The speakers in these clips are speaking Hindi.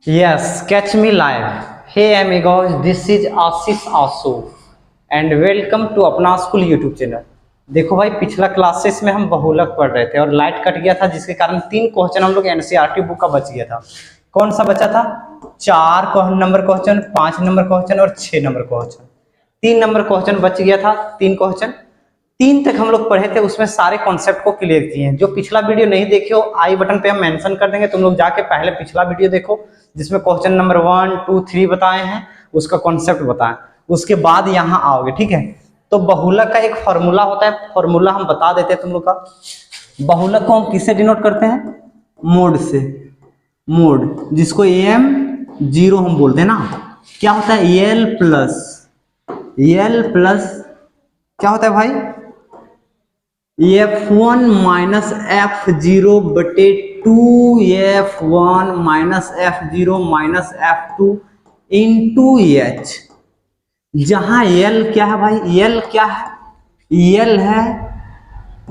Yes, catch me live. Hey amigos, this is Ashish Asu and welcome to अपना स्कूल यूट्यूब चैनल। देखो भाई, पिछला क्लासेस में हम बहुलक पढ़ रहे थे और लाइट कट गया था, जिसके कारण 3 क्वेश्चन हम लोग एनसीईआरटी बुक का बच गया था। कौन सा बचा था? 4 नंबर क्वेश्चन, 5 नंबर क्वेश्चन और 6 नंबर क्वेश्चन। 3 नंबर क्वेश्चन बच गया था। 3 क्वेश्चन 3 तक हम लोग पढ़े थे, उसमें सारे कॉन्सेप्ट को क्लियर किए हैं। जो पिछला वीडियो नहीं देखे हो, आई बटन पे हम मेंशन कर देंगे, तुम लोग जाके पहले पिछला वीडियो देखो, जिसमें क्वेश्चन नंबर 1, 2, 3 बताए हैं, उसका कॉन्सेप्ट बताएं। उसके बाद यहाँ आओगे, ठीक है। तो बहुलक का एक फॉर्मूला होता है, फॉर्मूला हम बता देते हैं तुम लोग का। बहुलक को हम किससे डिनोट करते हैं? मोड से। मोड, जिसको AM0 हम बोलते हैं ना। क्या होता है? एल प्लस क्या होता है भाई? F1 माइनस F0 बटे 2F1 minus F0 minus F2 into H। जहां L क्या है भाई? L क्या है? L है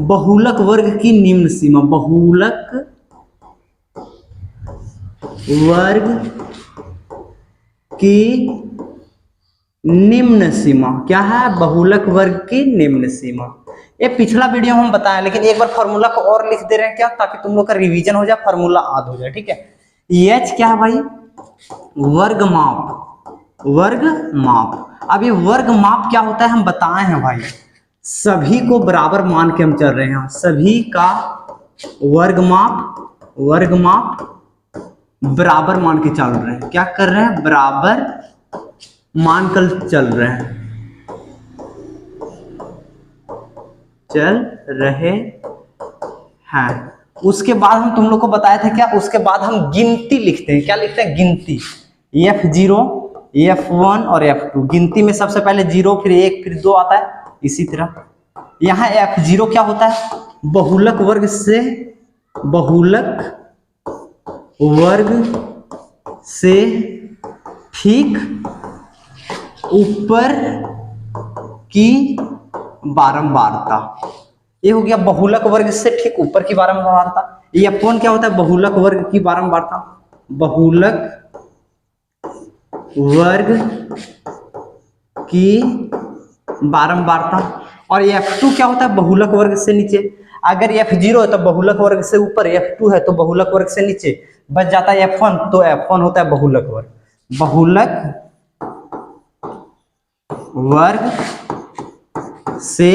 बहुलक वर्ग की निम्न सीमा। बहुलक वर्ग की निम्न सीमा क्या है? बहुलक वर्ग की निम्न सीमा। ये पिछला वीडियो हम बताएं, लेकिन एक बार फॉर्मूला को और लिख दे रहे हैं क्या, ताकि तुम लोग का रिवीजन हो जाए, फॉर्मूला याद हो जाए, ठीक है। H क्या है भाई? वर्ग माप। वर्ग माप। अब ये वर्ग माप क्या होता है हम बताए हैं भाई। सभी को बराबर मान के हम चल रहे हैं। सभी का वर्ग माप बराबर मान के चल रहे हैं। क्या कर रहे हैं? बराबर मानकर चल रहे हैं। उसके बाद हम तुम लोग को बताया था क्या? उसके बाद हम गिनती लिखते हैं। क्या लिखते हैं? गिनती। F0, F1 और F2। गिनती में सबसे पहले 0, फिर 1, फिर 2 आता है। इसी तरह यहाँ F0 क्या होता है? बहुलक वर्ग से ठीक ऊपर की बारंबारता। ये हो गया बहुलक वर्ग से ठीक ऊपर की बारंबारता। F1 क्या होता है? बहुलक वर्ग की बारंबारता। बहुलक वर्ग की बारंबारता। और F2 क्या होता है? बहुलक वर्ग से नीचे। अगर F0 है तो बहुलक वर्ग से ऊपर, F2 है तो बहुलक वर्ग से नीचे। बच जाता है F1, तो F1 होता है बहुलक वर्ग। बहुलक वर्ग से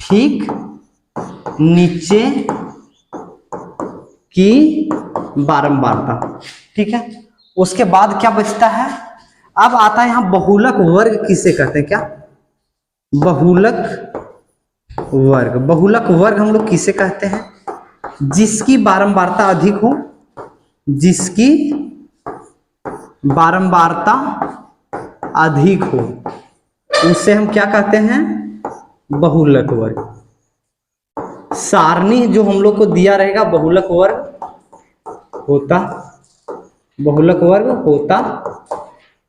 ठीक नीचे की बारंबारता, ठीक है। उसके बाद क्या बचता है? अब आता है यहां बहुलक वर्ग किसे कहते हैं? क्या? बहुलक वर्ग हम लोग किसे कहते हैं? जिसकी बारंबारता अधिक हो। जिसकी बारंबारता अधिक हो उसे हम क्या कहते हैं? बहुलक वर्ग। सारणी जो हम लोग को दिया रहेगा बहुलक वर्ग होता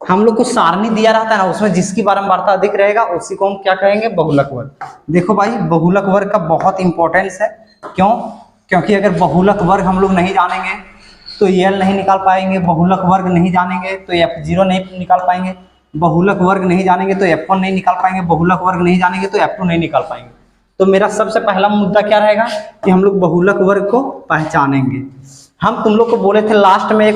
हम लोग को सारणी दिया रहता है ना, उसमें जिसकी बारंबारता अधिक रहेगा उसी को हम क्या कहेंगे? बहुलक वर्ग। देखो भाई, बहुलक वर्ग का बहुत इंपॉर्टेंस है। क्यों? क्योंकि अगर बहुलक वर्ग हम लोग नहीं जानेंगे तो L नहीं निकाल पाएंगे। बहुलक वर्ग नहीं जानेंगे तो F0 नहीं निकाल पाएंगे। बहुलक वर्ग नहीं जानेंगे तो F1 नहीं निकाल पाएंगे। बहुलक वर्ग नहीं जानेंगे तो F2 नहीं निकाल पाएंगे। तो मेरा सबसे पहला मुद्दा क्या रहेगा कि हम लोग बहुलक वर्ग को पहचानेंगे। हम तुम लोग को बोले थे लास्ट में एक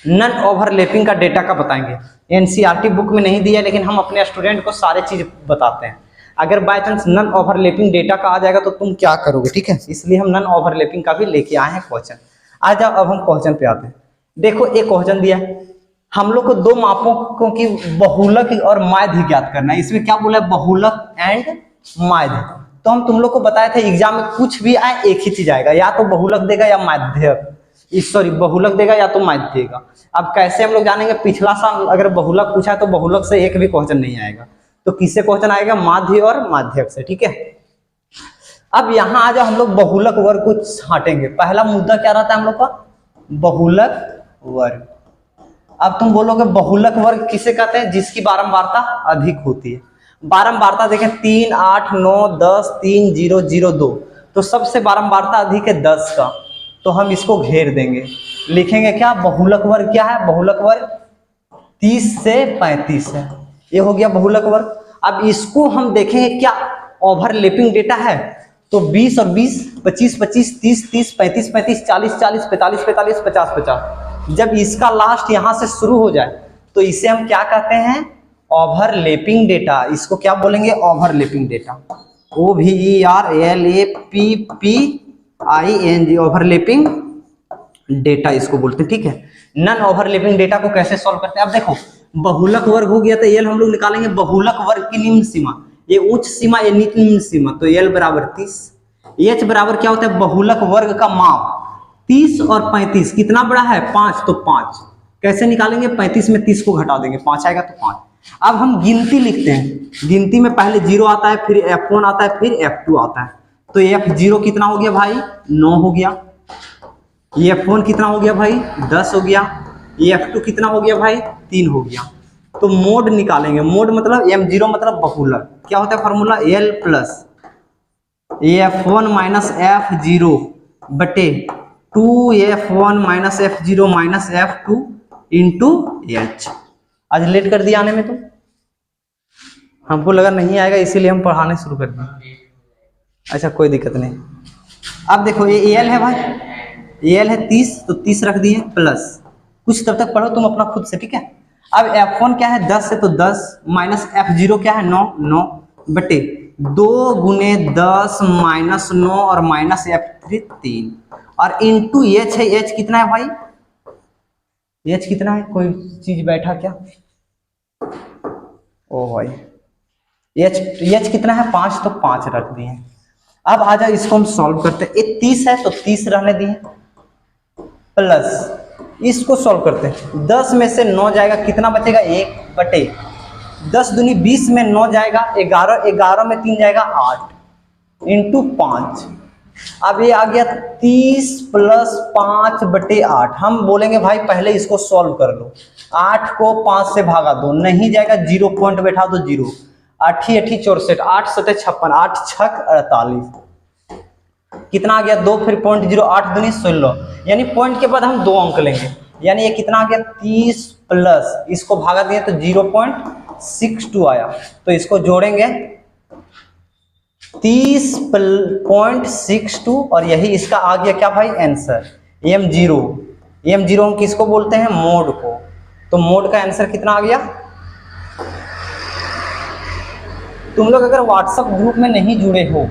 नन ओवरलैपिंग का डेटा का बताएंगे। एनसीईआरटी बुक में नहीं दिया, लेकिन हम अपने स्टूडेंट को सारे चीज बताते हैं। अगर by chance non overlapping data का आ जाएगा तो तुम क्या करोगे, ठीक है। इसलिए हम नन ओवरलैपिंग का भी लेके आए हैं क्वेश्चन। आ जाओ, अब हम क्वेश्चन पे आते हैं। देखो, एक क्वेश्चन दिया है हम लोग को, 2 मापों की बहुलक और माध्य ज्ञात करना है। इसमें क्या बोला है? बहुलक एंड माध्य। तो हम तुम लोग को बताया था एग्जाम में कुछ भी आए एक ही चीज आएगा, या तो बहुलक देगा या माध्यक, सॉरी बहुलक देगा या तो माध्य देगा। अब कैसे हम लोग जानेंगे? पिछला साल अगर बहुलक पूछा है तो बहुलक से एक भी क्वेश्चन नहीं आएगा, तो किससे क्वेश्चन आएगा? माध्य और माध्यक से, ठीक है। अब यहाँ आ जाओ, हम लोग बहुलक वर्ग को छांटेंगे। पहला मुद्दा क्या रहता है हम लोग का? बहुलक वर्ग। अब तुम बोलोगे बहुलक वर्ग किसे कहते हैं? जिसकी बारंबारता अधिक होती है। बारंबारता देखें 3, 8, 9, 10, 3, 0, 0, 2। तो सबसे बारंबारता अधिक है 10 का, तो हम इसको घेर देंगे। लिखेंगे क्या, बहुलक वर्ग क्या है, बहुलक वर्ग 30 से 35 है, ये हो गया बहुलक वर्ग। अब इसको हम देखेंगे क्या ओवरलैपिंग डेटा है, तो 20 और 20, 25 25, 30 30, 35 35, 40 40, 45 45, 50 50। जब इसका लास्ट यहां से शुरू हो जाए तो इसे हम क्या कहते हैं, ओवरलैपिंग डेटा। इसको क्या बोलेंगे, overlapping data, OVERLAPPING, overlapping data इसको बोलते हैं, ठीक है। नन ओवरलैपिंग डेटा को कैसे सॉल्व करते हैं, अब देखो बहुलक वर्ग हो गया तो एल हम लोग निकालेंगे बहुलक वर्ग की निम्न सीमा, ये उच्च सीमा ये निम्न सीमा, तो एल बराबर 30। एच बराबर क्या होता है, बहुलक वर्ग का माप 30 और 35 कितना बड़ा है, 5, तो 5 कैसे निकालेंगे, 35 में 30 को घटा देंगे, 5 आएगा तो 5। अब हम गिनती लिखते हैं, गिनती में पहले 0 आता है, फिर F1 आता है, फिर F2 आता है, तो F0 कितना हो गया भाई, 9 हो गया, ये F1 कितना हो गया भाई, 10 हो गया, ये F2 कितना हो गया भाई, 3 हो गया। तो मोड निकालेंगे, मोड मतलब M0 मतलब बहुलक, क्या होता है formula, L plus F1 minus F0 बटे 2F1 minus F0 minus F2 into H। आज लेट कर दिया आने में, तो हमको लगा नहीं आएगा इसीलिए हम पढ़ाने शुरू कर दिए। अच्छा कोई दिक्कत नहीं। अब देखो ये एल है भाई, एल है 30, तो 30 रख दिए प्लस, कुछ तब तक पढ़ो तुम अपना खुद से, ठीक है। अब F1 क्या है 10 है, तो 10 माइनस F0 क्या है 9 बटे 2 गुने 10 माइनस 9 और माइनस F3 3 और इंटू H है, H कितना है भाई, H कितना है, कोई चीज बैठा क्या, ओ भाई H कितना है 5, तो 5 रख दिए। अब आ जाओ इसको हम सॉल्व करते हैं, ये 30 है तो 30 रहने दिए प्लस इसको सॉल्व करते हैं, 10 में से 9 जाएगा कितना बचेगा, 1 बटे 10 दूनी 20 में 9 जाएगा 11, 11 में 3 जाएगा 8 इंटू 5। अब ये आ गया 30 प्लस 5 बटे 8। हम बोलेंगे भाई पहले इसको सॉल्व कर लो, 8 को 5 से भागा दो, नहीं जाएगा 0 पॉइंट बैठा दो 0, 8 8 64, 8 7 56, 8 6 48, कितना आ गया 2, फिर पॉइंट 0, 8 दूनी 16, यानी पॉइंट के बाद हम 2 अंक लेंगे, यानी ये कितना आ गया 30 प्लस इसको भागा दिए तो 0.62 आया, तो इसको जोड़ेंगे 30.62 और यही इसका आ गया क्या भाई आंसर, M0। M0 हम किसको बोलते हैं, मोड को, तो मोड का आंसर कितना आ गया। तुम लोग अगर व्हाट्सएप ग्रुप में नहीं जुड़े हो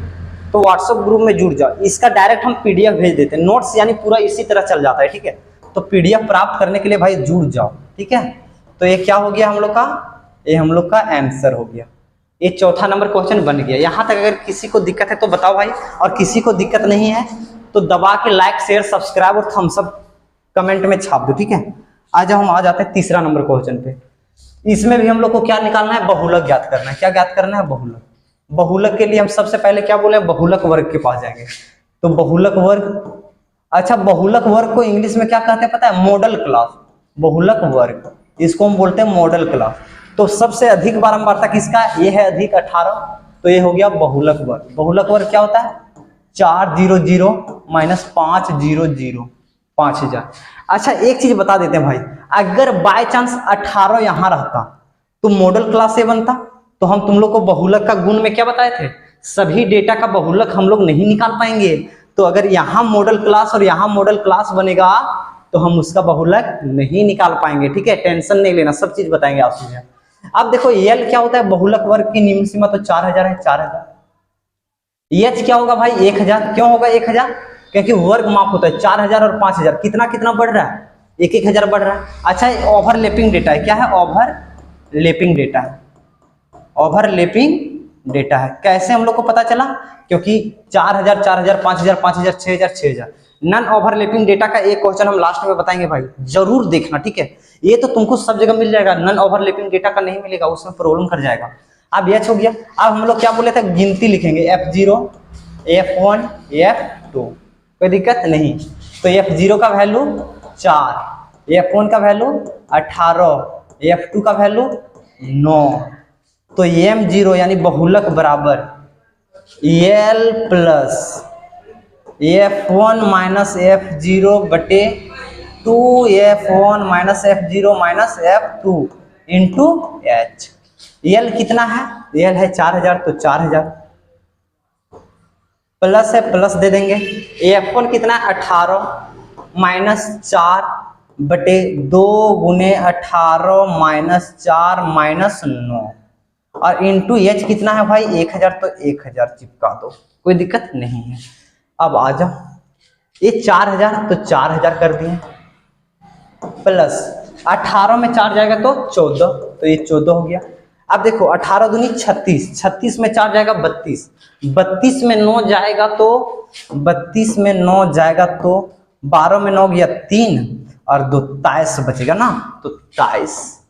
तो व्हाट्सएप ग्रुप में जुड़ जाओ, इसका डायरेक्ट हम पीडीएफ भेज देते हैं, नोट्स यानी पूरा इसी तरह चल जाता है, ठीक है। तो पीडीएफ प्राप्त करने के लिए भाई जुड़ जाओ, ठीक है। तो ये क्या हो गया हम लोग का, ये हम लोग का आंसर हो गया, ये चौथा नंबर क्वेश्चन बन गया। यहाँ तक अगर किसी को दिक्कत है तो बताओ भाई, और किसी को दिक्कत नहीं है तो दबा के लाइक शेयर सब्सक्राइब और थम्स अप कमेंट में छाप दो, ठीक है। आज हम आ जाते हैं तीसरा नंबर क्वेश्चन पे। इसमें भी हम लोग को क्या निकालना है, बहुलक ज्ञात करना है। क्या ज्ञात करना है, बहुलक। बहुलक के लिए हम सबसे पहले क्या बोले, बहुलक वर्ग के पास जाएंगे। तो बहुलक वर्ग, अच्छा बहुलक वर्ग को इंग्लिश में क्या कहते हैं पता है, मॉडल क्लास। बहुलक वर्ग इसको हम बोलते हैं मॉडल क्लास। तो सबसे अधिक बारंबारता किसका, ये है अधिक 18, तो ये हो गया बहुलक वर्ग। बहुलक वर्ग क्या होता है, 400 माइनस 500, 5000। अच्छा एक चीज बता देते हैं भाई, अगर बाय चांस 18 यहां रहता तो मॉडल क्लास से बनता। तो हम तुम लोग को बहुलक का गुण में क्या बताए थे, सभी डेटा का बहुलक हम लोग नहीं निकाल पाएंगे। तो अगर यहाँ मॉडल क्लास और यहाँ मॉडल क्लास बनेगा तो हम उसका बहुलक नहीं निकाल पाएंगे, ठीक है। टेंशन नहीं लेना, सब चीज बताएंगे आप मुझे। अब देखो यल क्या होता है, बहुलक वर्ग की निम्न सीमा तो 4000 है, 4000। एच क्या होगा भाई, 1000। क्यों होगा 1000, क्योंकि वर्ग माप होता है। 4000 और 5000 कितना कितना बढ़ रहा है, 1000 बढ़ रहा है। अच्छा ओवरलैपिंग डेटा है, क्या है, ओवरलैपिंग डेटा है। ओवरलैपिंग डेटा है, कैसे हम लोग को पता चला, क्योंकि 4000 4000 5000 5000 6000 6000। नन ओवरलैपिंग डेटा का एक क्वेश्चन हम लास्ट में बताएंगे भाई, जरूर देखना, ठीक है। ये तो तुमको सब जगह मिल जाएगा, नन ओवरलैपिंग डेटा का नहीं मिलेगा, उसमें प्रॉब्लम कर जाएगा। अब एच हो गया। अब हम लोग क्या बोले थे, गिनती लिखेंगे, F0 F1 F2, कोई दिक्कत नहीं। तो F0 का वैल्यू 4, F1 का वैल्यू 18, F2 का वैल्यू 9। तो M0 यानी बहुलक बराबर L plus F1 minus F0 बटे two F1 minus F0 minus F2 into H. यल कितना है, यल है 4000 तो 4000 प्लस है, प्लस दे देंगे। F1 कितना है 18 माइनस 4 बटे 2 गुने 18 माइनस 4 माइनस 9 और इंटू एच कितना है भाई 1000 तो 1000 चिपका दो, कोई दिक्कत नहीं है। अब आ जाओ, ये 4000 तो 4000 कर दिए प्लस 18 में 4 जाएगा तो 14 तो ये 14 हो गया। अब देखो 18 दूनी 36, 36 में 4 जाएगा 32, 32 में 9 जाएगा तो 32 में 9 जाएगा तो 12 में 9 गया 3 और 2 23 बचेगा ना, तो 23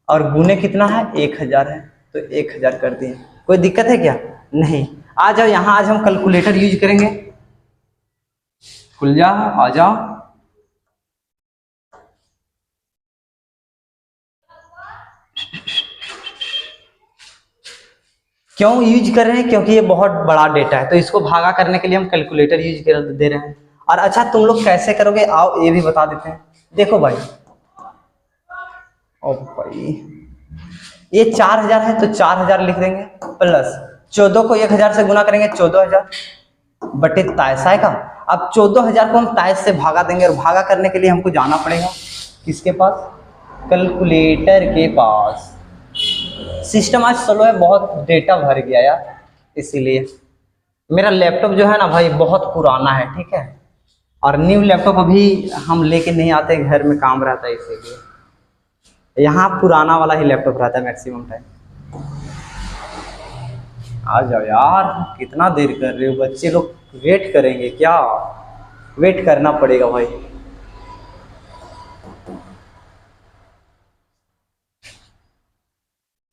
और गुने कितना है 1000 है तो 1000 कर दिए। कोई दिक्कत है क्या, नहीं। आ जाओ यहाँ, आज हम कैलकुलेटर यूज करेंगे। खुल जा, आ जाओ। क्यों यूज कर रहे हैं, क्योंकि ये बहुत बड़ा डेटा है तो इसको भागा करने के लिए हम कैलकुलेटर यूज कर दे रहे हैं। और अच्छा तुम लोग कैसे करोगे, आओ ये भी बता देते हैं। देखो भाई, ओ भाई ये 4000 है तो 4000 लिख देंगे प्लस 14 को 1000 से गुना करेंगे 14000 बटे 23 आएगा। अब 14000 को हम 23 से भागा देंगे और भागा करने के लिए हमको जाना पड़ेगा किसके पास, कैलकुलेटर के पास। सिस्टम आज स्लो है, बहुत डेटा भर गया यार, इसीलिए मेरा लैपटॉप जो है ना भाई बहुत पुराना है, ठीक है, और न्यू लैपटॉप अभी हम लेके नहीं आते, घर में काम रहता है, इसीलिए यहाँ पुराना वाला ही लैपटॉप रहता है मैक्सिमम टाइम। आ जाओ यार, कितना देर कर रहे हो, बच्चे लोग वेट करेंगे क्या, वेट करना पड़ेगा भाई।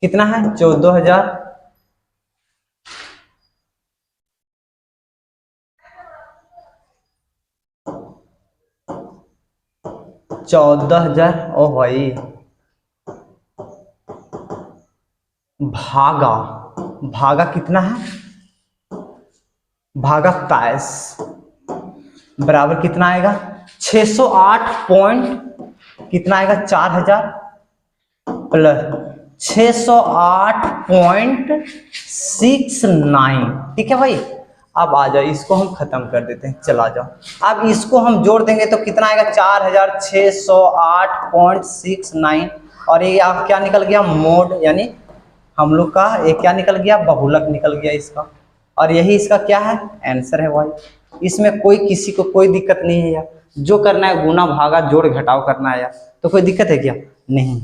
कितना है 14000 14000 ओ भाई भागा, भागा कितना है, भागा 23 बराबर कितना आएगा 608 पॉइंट कितना आएगा 4000 प्लस 608.69, ठीक है भाई। अब आ जाओ, इसको हम खत्म कर देते हैं, चला जाओ। अब इसको हम जोड़ देंगे तो कितना आएगा 4608.69 और ये आप क्या निकल गया मोड, यानी हम लोग का ये क्या निकल गया, बहुलक निकल गया इसका, और यही इसका क्या है आंसर है भाई। इसमें कोई किसी को कोई दिक्कत नहीं है यार, जो करना है गुना भागा जोड़ घटाव करना है यार, तो कोई दिक्कत है क्या, नहीं।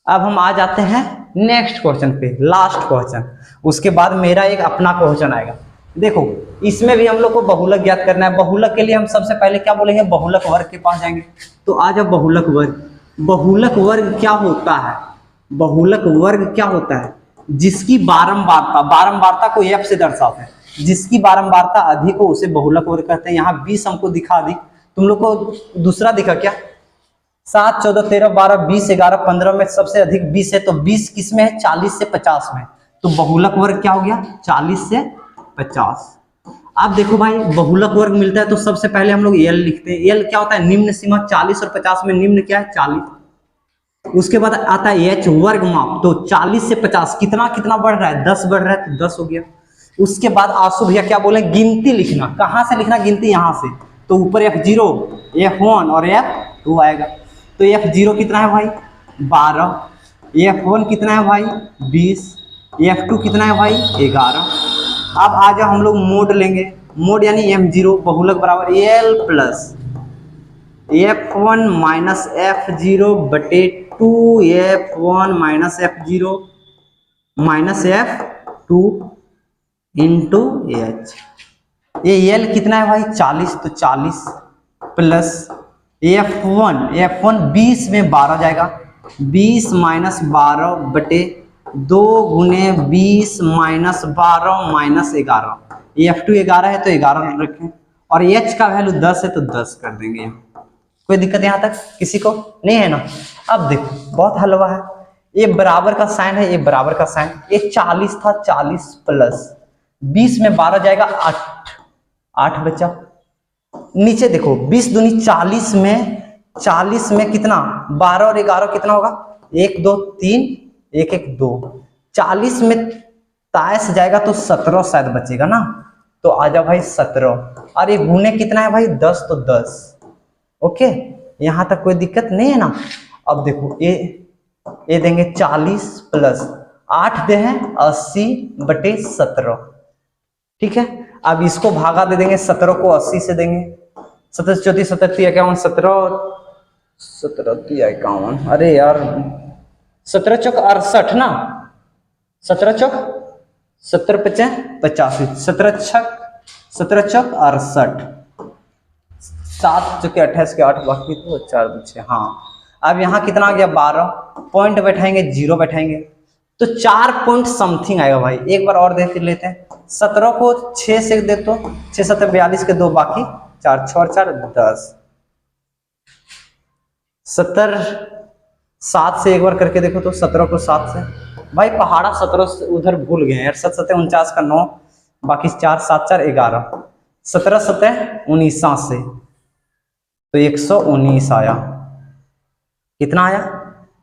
अब हम आ जाते हैं नेक्स्ट क्वेश्चन पे, लास्ट क्वेश्चन, उसके बाद मेरा एक अपना क्वेश्चन आएगा। देखो इसमें भी हम लोग को बहुलक ज्ञात करना है। बहुलक के लिए हम सबसे पहले क्या बोलेंगे, बहुलक वर्ग के पास जाएंगे। तो आ जाओ बहुलक वर्ग। बहुलक वर्ग क्या होता है, बहुलक वर्ग क्या होता है, जिसकी बारंबारता, बारंबारता को f से दर्शाते हैं, जिसकी बारंबारता अधिक हो उसे बहुलक वर्ग कहते हैं। यहाँ 20 हमको दिखा दी, तुम लोग को दूसरा दिखा क्या, 7, 14, 13, 12, 20, 11, 15 में सबसे अधिक 20 है, तो 20 किस में है 40 से 50 में, तो बहुलक वर्ग क्या हो गया 40 से 50। अब देखो भाई बहुलक वर्ग मिलता है तो सबसे पहले हम लोग एल लिखते हैं। एल क्या होता है, निम्न सीमा, 40 और 50 में निम्न क्या है 40। उसके बाद आता है एच वर्ग माप, तो 40 से 50 कितना कितना बढ़ रहा है 10 बढ़ रहा है, तो 10 हो गया। उसके बाद आंसू भैया क्या बोले, गिनती लिखना, कहाँ से लिखना गिनती, यहाँ से, तो ऊपर F0, F1 और F2 आएगा। तो F0 कितना है भाई 12, F1 कितना है भाई 20, F2 कितना है भाई 11। अब आ जाओ हम लोग मोड लेंगे, मोड यानी M0 बहुलक बराबर L plus F1 minus F0 बटे 2F1 minus F0 minus F2 into H. ये L कितना है भाई 40, तो 40 प्लस F1 20 में 12 जाएगा, 20 माइनस 12 बटे 2 गुने 20 माइनस 12 माइनस 11। F2 11 है तो 11 रखें, और H का वैल्यू 10 है तो 10 कर देंगे यहाँ। कोई दिक्कत यहाँ तक किसी को नहीं है ना। अब देखो बहुत हलवा है, ये बराबर का साइन है, ये बराबर का साइन, ये 40 था, 40 प्लस 20 में 12 जाएगा 8 बचा, नीचे देखो 20 दूनी 40 में, 40 में कितना 12 और 11 कितना होगा 1 2 3 1 1 2, 40 में तायस जाएगा तो 17 शायद बचेगा ना, तो आ जाओ भाई 17। और ये गुने कितना है भाई 10 तो 10। ओके, यहां तक कोई दिक्कत नहीं है ना। अब देखो ये देंगे 40 प्लस 8 दे हैं 80/17, ठीक है। अब इसको भागा दे देंगे, 17 को 80 से देंगे, 17 34 37 51 17 17 51, अरे यार 17 चौक 68 ना, 17 चौक 70 55 85, 17 चौक 68, 7 चौके 28 के 8 बाकी तो 4 2 6। हाँ, अब यहाँ कितना आ गया 12, पॉइंट बैठाएंगे 0 बैठाएंगे तो 4 पॉइंट समथिंग आएगा भाई। एक बार और देख लेते हैं, 17 को 6 से दे तो 6 7 42 के 2 बाकी 4 6 और 4 10, 70 7 से एक बार करके देखो तो 17 को 7 से भाई पहाड़ा 17 से उधर भूल गए यार, 7 7 49 का 9 बाकी 4 7 4 11, 17 7 19 से तो 119 आया। कितना आया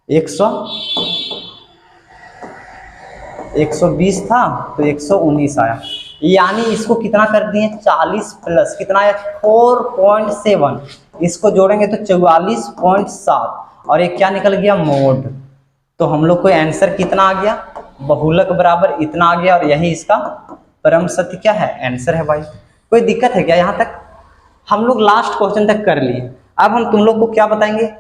120 था तो 119 आया। यानी इसको कितना कर दिए 40 प्लस कितना आया 4.7, इसको जोड़ेंगे तो 44.7 और ये क्या निकल गया मोड। तो हम लोग को आंसर कितना आ गया बहुलक बराबर इतना आ गया और यही इसका परम सत्य क्या है आंसर है भाई। कोई दिक्कत है क्या? यहाँ तक हम लोग लास्ट क्वेश्चन तक कर लिए। अब हम तुम लोग को क्या बताएंगे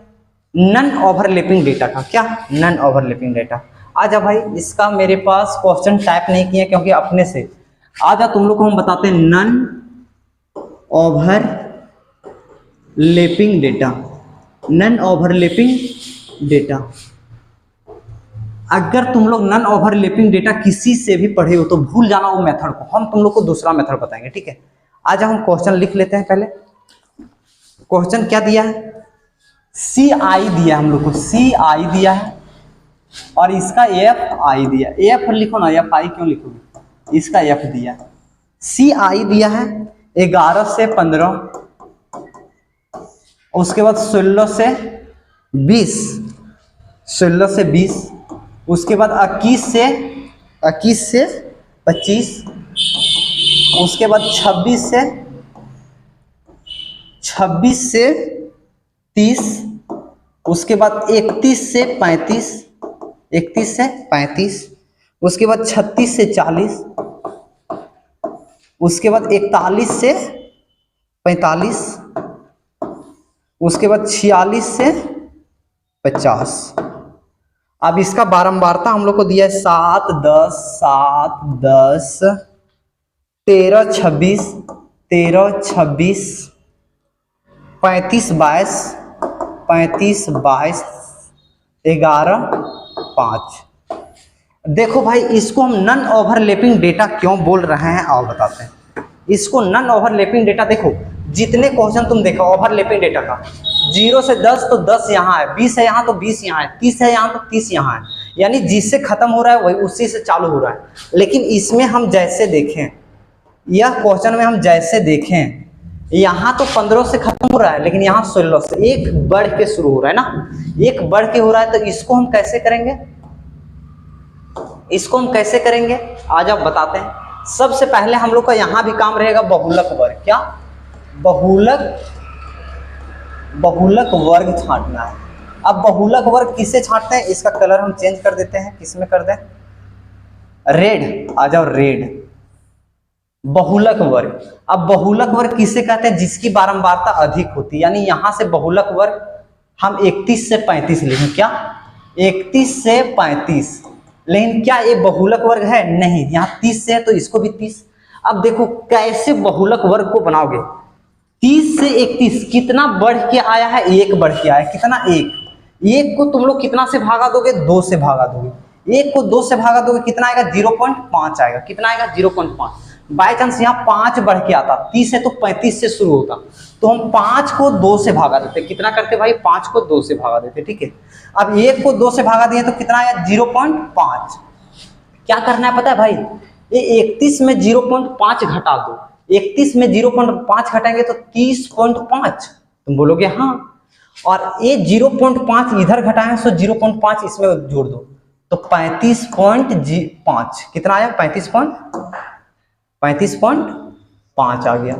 नन ओवरलैपिंग डेटा का। क्या नन ओवरलैपिंग डेटा? आजा भाई, इसका मेरे पास क्वेश्चन टाइप नहीं किए क्योंकि अपने से। आजा तुम लोग को हम बताते हैं non overlapping data. Non overlapping data, अगर तुम लोग नन ओवरलैपिंग डेटा किसी से भी पढ़े हो तो भूल जाना वो मेथड को, हम तुम लोग को दूसरा मेथड बताएंगे, ठीक है। आज हम क्वेश्चन लिख लेते हैं। पहले क्वेश्चन क्या दिया है सी आई दिया, हम लोग को सी आई दिया है और इसका एफ आई दिया। एफ लिखो ना, एफ आई क्यों लिखोगे, इसका एफ दिया। सी आई दिया है 11 से 15, उसके बाद 16 से 20, 16 से 20, उसके बाद 21 से 25, उसके बाद 26 से 30, उसके बाद 31 से 35, 31 से 35, उसके बाद 36 से 40, उसके बाद 41 से 45, उसके बाद 46 से 50। अब इसका बारंबारता हम लोग को दिया है 7 10 7 10 13 26 13 26 35 22 35 22 11 5। देखो भाई, इसको हम नन ओवरलैपिंग डेटा क्यों बोल रहे हैं और बताते हैं। इसको नन ओवरलैपिंग डेटा, देखो जितने क्वेश्चन तुम देखो ओवरलैपिंग डेटा का 0 से 10 तो 10 यहाँ है, 20 है यहाँ तो 20 यहाँ है, 30 है यहाँ तो 30 यहाँ है, यानी जिससे खत्म हो रहा है वही उसी से चालू हो रहा है। लेकिन इसमें हम जैसे देखें, यह क्वेश्चन में हम जैसे देखें, यहाँ तो 15 से खत्म हो रहा है लेकिन यहाँ 16 से एक बढ़ के शुरू हो रहा है ना, एक बढ़ के हो रहा है। तो इसको हम कैसे करेंगे, इसको हम कैसे करेंगे आज आप बताते हैं। सबसे पहले हम लोग का यहाँ भी काम रहेगा बहुलक वर्ग। क्या बहुलक वर्ग छांटना है। अब बहुलक वर्ग किससे छांटते हैं, इसका कलर हम चेंज कर देते हैं, किसमें कर दें रेड। आ जाओ रेड, बहुलक वर्ग। अब बहुलक वर्ग किससे कहते हैं, जिसकी बारंबारता अधिक होती है। यानी यहां से बहुलक वर्ग हम 31 से 35 लिखें। क्या 31 से 35, लेकिन क्या ये बहुलक वर्ग है? नहीं, यहाँ 30 से है तो इसको भी 30। अब देखो कैसे बहुलक वर्ग को बनाओगे। 30 से 31 कितना बढ़ के आया है, एक बढ़ के आया है। कितना? एक को तुम लोग कितना से भागा दोगे, 2 से भागा दोगे। एक को 2 से भागा दोगे कितना आएगा, 0.5 आएगा। कितना आएगा, 0.5। बाई चांस यहाँ 5 बढ़ के आता, 30 है तो 35 से शुरू होता, तो हम 5 को 2 से भागा देते। कितना करते भाई, 5 को 2 से भागा देते, ठीक है। अब 1 को 2 से भागा दिए तो कितना आया, 0.5। क्या करना है पता है भाई, ये 31 में 0.5 घटा दो, 31 में 0.5 घटाएंगे तो 30.5, तुम बोलोगे हाँ। और ये 0.5 इधर घटाएं तो 0.5 इसमें जोड़ दो तो 35.5 कितना आया, 35.5 आ गया।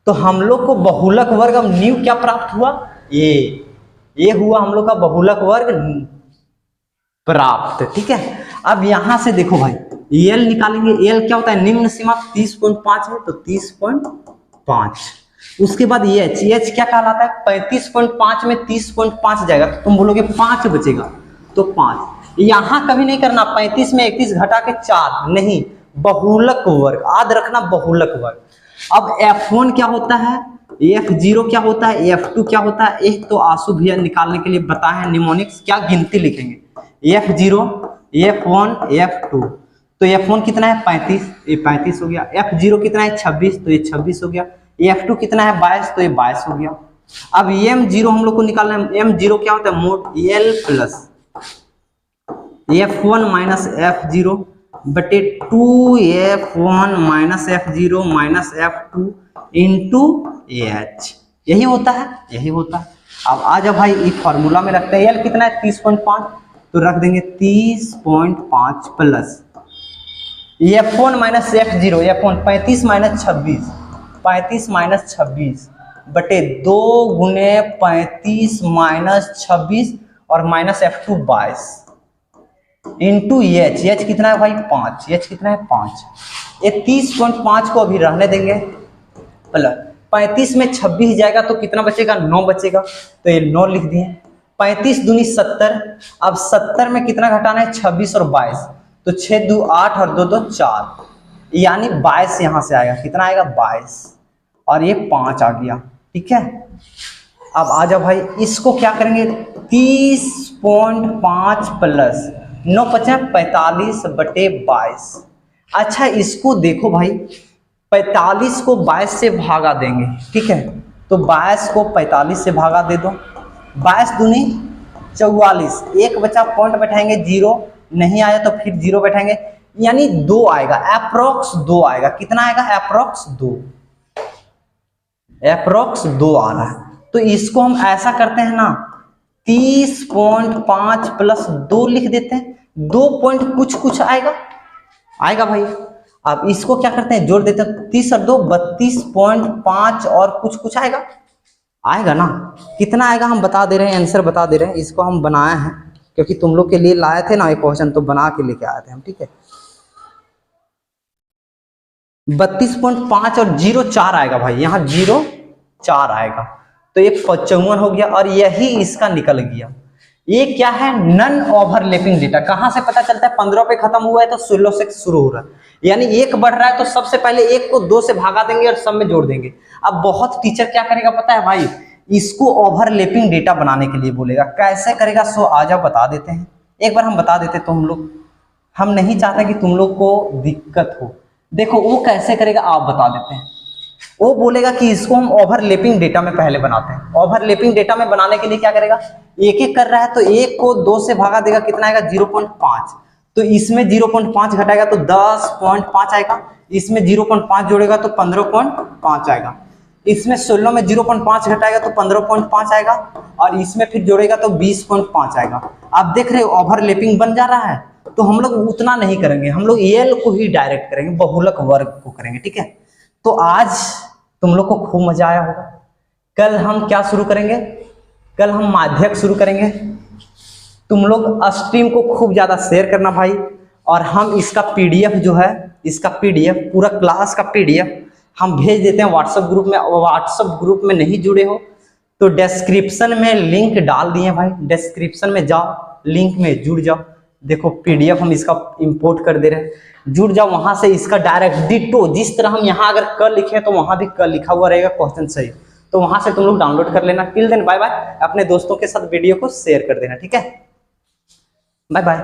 तो हम लोग को बहुलक वर्ग अब न्यू क्या प्राप्त हुआ, ये हुआ हम लोग का बहुलक वर्ग प्राप्त। ठीक है, अब यहां से देखो भाई एल निकालेंगे। एल क्या होता है, निम्न सीमा 30.5 है तो 30.5। उसके बाद एच, एच क्या कहलाता है, 35.5 में 30.5 जाएगा तो तुम बोलोगे 5 बचेगा तो 5। यहां कभी नहीं करना 35 में 31 घटा के 4 नहीं, बहुलक वर्ग, याद रखना बहुलक वर्ग। अब F1 क्या होता है, F0 क्या होता है, F2 क्या होता है, एक तो आंसू भैया निकालने के लिए बताया है निमोनिक्स, क्या गिनती लिखेंगे, F0, F1, F2। तो F1 कितना है 35, ये 35 हो गया। F0 कितना है 26, तो ये 26 हो गया। F2 कितना है 22, तो ये 22 हो गया। अब M0 हम लोग को निकालना है। M0 क्या होता है, mode L plus F1 minus F0 बटे 2F1 minus F0 minus F2 into H, यही होता है, यही होता है। अब आ जाओ भाई ये फॉर्मूला में रखते हैं। L कितना है 30.5, तो रख देंगे 30.5 plus F1 minus F0, F1 35 minus 26, 35 minus 26 बटे 2 गुने 35 माइनस 26 और minus F2 22 into H, H कितना है भाई 5, एच कितना है 5। ये 30.5 को अभी रहने देंगे प्लस 35 में 26 जाएगा तो कितना बचेगा, 9 बचेगा, तो ये 9 लिख दिए। 35 दूनी 70, अब 70 में कितना घटाना है 26 और 22, तो 6 2 8 और 2 2 4, यानी 22 यहां से आएगा, कितना आएगा 22 और ये 5 आ गया। ठीक है, अब आ जाओ भाई इसको क्या करेंगे, 30.5 प्लस 9 बचा 45 बटे 22। अच्छा इसको देखो भाई 45 को 22 से भागा देंगे, ठीक है, तो 22 को 45 से भागा दे दो, 22 दूनी 44, एक बचा पॉइंट बैठाएंगे 0, नहीं आया तो फिर 0 बैठाएंगे, यानी 2 आएगा, अप्रोक्स 2 आएगा। कितना आएगा, अप्रोक्स 2, अप्रोक्स 2 आ रहा है। तो इसको हम ऐसा करते हैं ना 30.5 प्लस 2 लिख देते हैं, 2 पॉइंट कुछ कुछ आएगा, आएगा भाई। अब इसको क्या करते हैं, जोड़ देते हैं, 30 और 2 32.5 और कुछ कुछ आएगा, आएगा ना। कितना आएगा हम बता दे रहे हैं, आंसर बता दे रहे हैं। इसको हम बनाए हैं क्योंकि तुम लोग के लिए लाए थे ना ये क्वेश्चन, तो बना के लेके आए थे हम। ठीक है, 32.5 और 0 4 आएगा भाई, यहाँ 0 4 आएगा, तो ये 55 हो गया और यही इसका निकल गया। ये क्या है, नन ओवरलैपिंग डेटा। कहां से पता चलता है, 15 पे खत्म हुआ है तो 16 से शुरू हो रहा है, यानी 1 बढ़ रहा है तो सबसे पहले 1 को 2 से भागा देंगे और सब में जोड़ देंगे। अब बहुत टीचर क्या करेगा पता है भाई, इसको ओवरलैपिंग डेटा बनाने के लिए बोलेगा, कैसे करेगा सो आ जाओ बता देते हैं। एक बार हम बता देते तो हम नहीं चाहते कि तुम लोग को दिक्कत हो। देखो वो कैसे करेगा आप बता देते हैं। वो बोलेगा कि इसको हम ओवरलैपिंग डेटा में पहले बनाते हैं। ओवरलैपिंग डेटा में बनाने के लिए क्या करेगा, एक एक कर रहा है तो 1 को 2 से भागा देगा, कितना आएगा 0.5, तो इसमें 0.5 घटाएगा तो 10.5 आएगा, इसमें 0.5 जोड़ेगा तो 15.5 आएगा, इसमें 16 में 0.5 घटाएगा तो 15.5 आएगा और इसमें फिर जोड़ेगा तो 20.5 आएगा। आप देख रहे हो ओवरलैपिंग बन जा रहा है। तो हम लोग उतना नहीं करेंगे, हम लोग एल को ही डायरेक्ट करेंगे, बहुलक वर्ग को करेंगे। ठीक है, तो आज तुम लोग को खूब मजा आया होगा। कल हम क्या शुरू करेंगे, कल हम माध्यक शुरू करेंगे। तुम लोग स्ट्रीम को खूब ज्यादा शेयर करना भाई, और हम इसका पीडीएफ जो है, इसका पीडीएफ पूरा क्लास का पीडीएफ हम भेज देते हैं व्हाट्सएप ग्रुप में। व्हाट्सएप ग्रुप में नहीं जुड़े हो तो डिस्क्रिप्शन में लिंक डाल दिए भाई, डिस्क्रिप्शन में जाओ, लिंक में जुड़ जाओ। देखो पीडीएफ हम इसका इंपोर्ट कर दे रहे हैं, जुड़ जाओ वहां से। इसका डायरेक्ट डिटो जिस तरह हम यहाँ अगर क लिखे तो वहां भी क लिखा हुआ रहेगा क्वेश्चन सही, तो वहां से तुम लोग डाउनलोड कर लेना। टिल देन बाय बाय, अपने दोस्तों के साथ वीडियो को शेयर कर देना। ठीक है, बाय बाय।